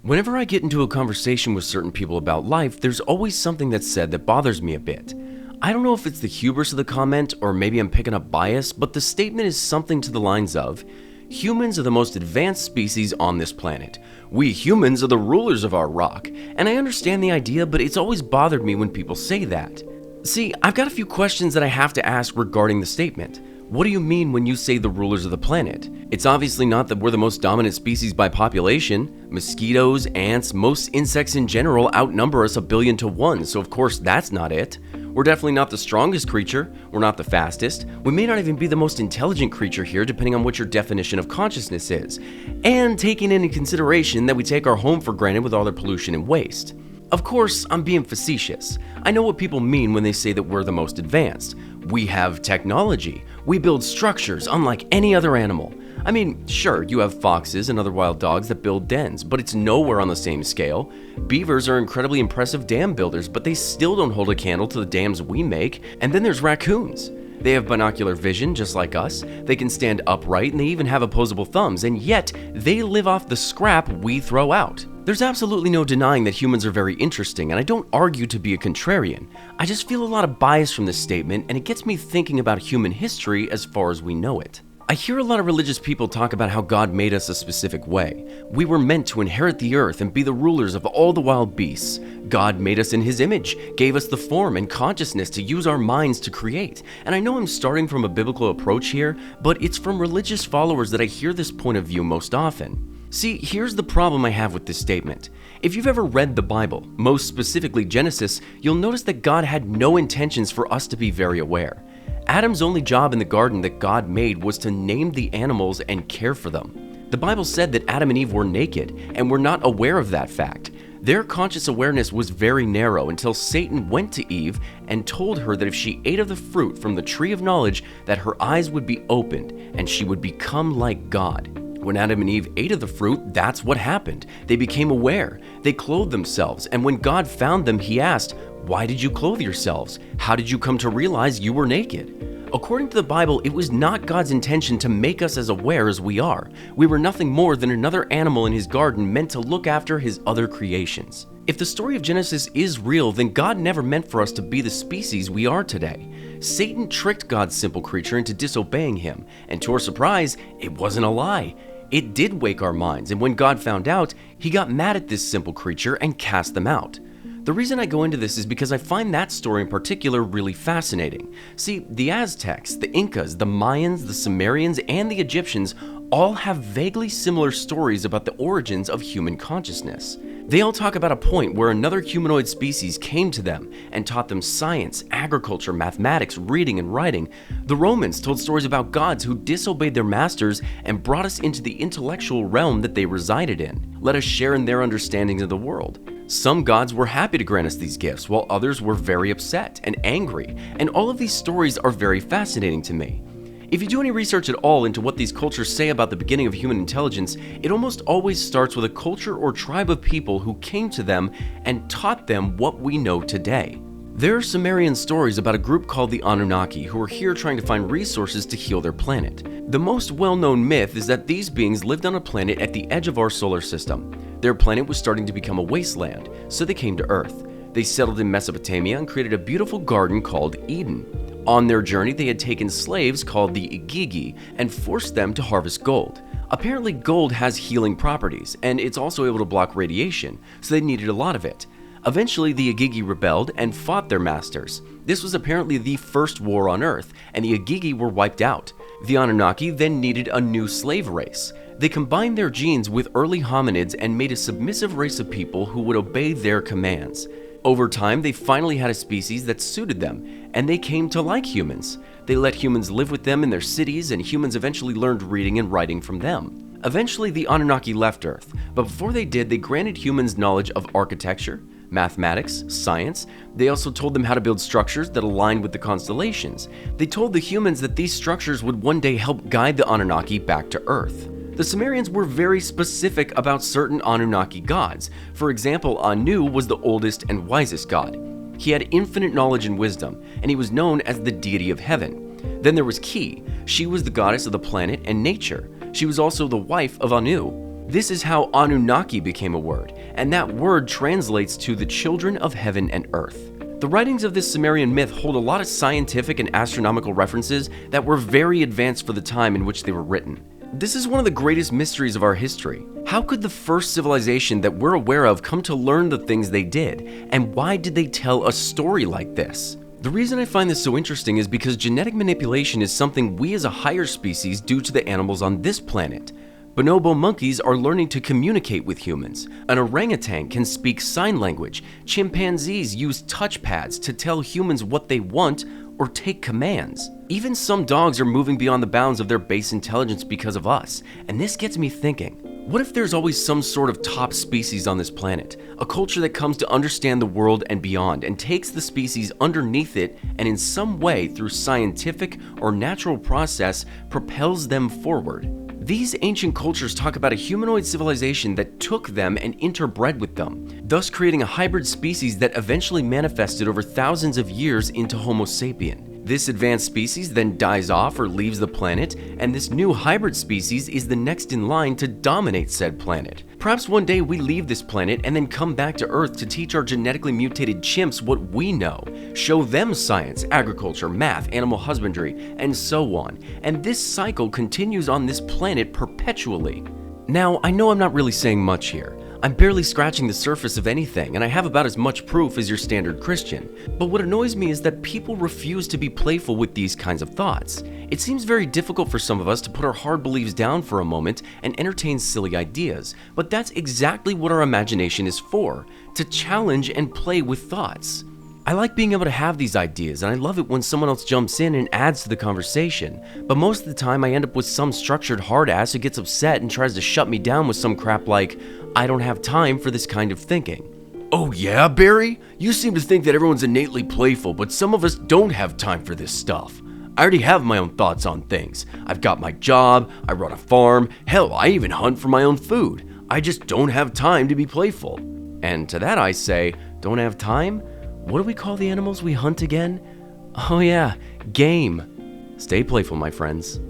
Whenever I get into a conversation with certain people about life, there's always something that's said that bothers me a bit. I don't know if it's the hubris of the comment or maybe I'm picking up bias, but the statement is something to the lines of, humans are the most advanced species on this planet. We humans are the rulers of our rock. And I understand the idea, but it's always bothered me when people say that. See, I've got a few questions that I have to ask regarding the statement. What do you mean when you say the rulers of the planet? It's obviously not that we're the most dominant species by population. Mosquitoes, ants, most insects in general outnumber us 1,000,000,000 to 1, so of course that's not it. We're definitely not the strongest creature, we're not the fastest, we may not even be the most intelligent creature here depending on what your definition of consciousness is, and taking into consideration that we take our home for granted with all their pollution and waste. Of course, I'm being facetious. I know what people mean when they say that we're the most advanced. We have technology. We build structures unlike any other animal. I mean, sure, you have foxes and other wild dogs that build dens, but it's nowhere on the same scale. Beavers are incredibly impressive dam builders, but they still don't hold a candle to the dams we make. And then there's raccoons. They have binocular vision just like us, they can stand upright, and they even have opposable thumbs, and yet they live off the scrap we throw out. There's absolutely no denying that humans are very interesting, and I don't argue to be a contrarian. I just feel a lot of bias from this statement, and it gets me thinking about human history as far as we know it. I hear a lot of religious people talk about how God made us a specific way. We were meant to inherit the earth and be the rulers of all the wild beasts. God made us in His image, gave us the form and consciousness to use our minds to create. And I know I'm starting from a biblical approach here, but it's from religious followers that I hear this point of view most often. See, here's the problem I have with this statement. If you've ever read the Bible, most specifically Genesis, you'll notice that God had no intentions for us to be very aware. Adam's only job in the garden that God made was to name the animals and care for them. The Bible said that Adam and Eve were naked and were not aware of that fact. Their conscious awareness was very narrow until Satan went to Eve and told her that if she ate of the fruit from the tree of knowledge, that her eyes would be opened and she would become like God. When Adam and Eve ate of the fruit, that's what happened. They became aware. They clothed themselves, and when God found them, He asked, "Why did you clothe yourselves? How did you come to realize you were naked?" According to the Bible, it was not God's intention to make us as aware as we are. We were nothing more than another animal in His garden meant to look after His other creations. If the story of Genesis is real, then God never meant for us to be the species we are today. Satan tricked God's simple creature into disobeying Him, and to our surprise, it wasn't a lie. It did wake our minds, and when God found out, He got mad at this simple creature and cast them out. The reason I go into this is because I find that story in particular really fascinating. See, the Aztecs, the Incas, the Mayans, the Sumerians, and the Egyptians all have vaguely similar stories about the origins of human consciousness. They all talk about a point where another humanoid species came to them and taught them science, agriculture, mathematics, reading, and writing. The Romans told stories about gods who disobeyed their masters and brought us into the intellectual realm that they resided in. Let us share in their understandings of the world. Some gods were happy to grant us these gifts, while others were very upset and angry, and all of these stories are very fascinating to me. If you do any research at all into what these cultures say about the beginning of human intelligence, it almost always starts with a culture or tribe of people who came to them and taught them what we know today. There are Sumerian stories about a group called the Anunnaki who were here trying to find resources to heal their planet. The most well-known myth is that these beings lived on a planet at the edge of our solar system. Their planet was starting to become a wasteland, so they came to Earth. They settled in Mesopotamia and created a beautiful garden called Eden. On their journey, they had taken slaves called the Igigi and forced them to harvest gold. Apparently, gold has healing properties, and it's also able to block radiation, so they needed a lot of it. Eventually, the Igigi rebelled and fought their masters. This was apparently the first war on Earth, and the Igigi were wiped out. The Anunnaki then needed a new slave race. They combined their genes with early hominids and made a submissive race of people who would obey their commands. Over time, they finally had a species that suited them, and they came to like humans. They let humans live with them in their cities, and humans eventually learned reading and writing from them. Eventually, the Anunnaki left Earth, but before they did, they granted humans knowledge of architecture, mathematics, science. They also told them how to build structures that aligned with the constellations. They told the humans that these structures would one day help guide the Anunnaki back to Earth. The Sumerians were very specific about certain Anunnaki gods. For example, Anu was the oldest and wisest god. He had infinite knowledge and wisdom, and he was known as the deity of heaven. Then there was Ki. She was the goddess of the planet and nature. She was also the wife of Anu. This is how Anunnaki became a word, and that word translates to the children of heaven and earth. The writings of this Sumerian myth hold a lot of scientific and astronomical references that were very advanced for the time in which they were written. This is one of the greatest mysteries of our history. How could the first civilization that we're aware of come to learn the things they did? And why did they tell a story like this? The reason I find this so interesting is because genetic manipulation is something we as a higher species do to the animals on this planet. Bonobo monkeys are learning to communicate with humans. An orangutan can speak sign language. Chimpanzees use touchpads to tell humans what they want or take commands. Even some dogs are moving beyond the bounds of their base intelligence because of us. And this gets me thinking, what if there's always some sort of top species on this planet? A culture that comes to understand the world and beyond and takes the species underneath it and in some way through scientific or natural process propels them forward. These ancient cultures talk about a humanoid civilization that took them and interbred with them, thus creating a hybrid species that eventually manifested over thousands of years into Homo sapien. This advanced species then dies off or leaves the planet, and this new hybrid species is the next in line to dominate said planet. Perhaps one day we leave this planet and then come back to Earth to teach our genetically mutated chimps what we know, show them science, agriculture, math, animal husbandry, and so on. And this cycle continues on this planet perpetually. Now, I know I'm not really saying much here. I'm barely scratching the surface of anything, and I have about as much proof as your standard Christian. But what annoys me is that people refuse to be playful with these kinds of thoughts. It seems very difficult for some of us to put our hard beliefs down for a moment and entertain silly ideas, but that's exactly what our imagination is for, to challenge and play with thoughts. I like being able to have these ideas, and I love it when someone else jumps in and adds to the conversation, but most of the time I end up with some structured hard ass who gets upset and tries to shut me down with some crap like, I don't have time for this kind of thinking. Oh yeah, Barry? You seem to think that everyone's innately playful, but some of us don't have time for this stuff. I already have my own thoughts on things. I've got my job, I run a farm, hell, I even hunt for my own food. I just don't have time to be playful. And to that I say, don't have time? What do we call the animals we hunt again? Oh yeah, game. Stay playful, my friends.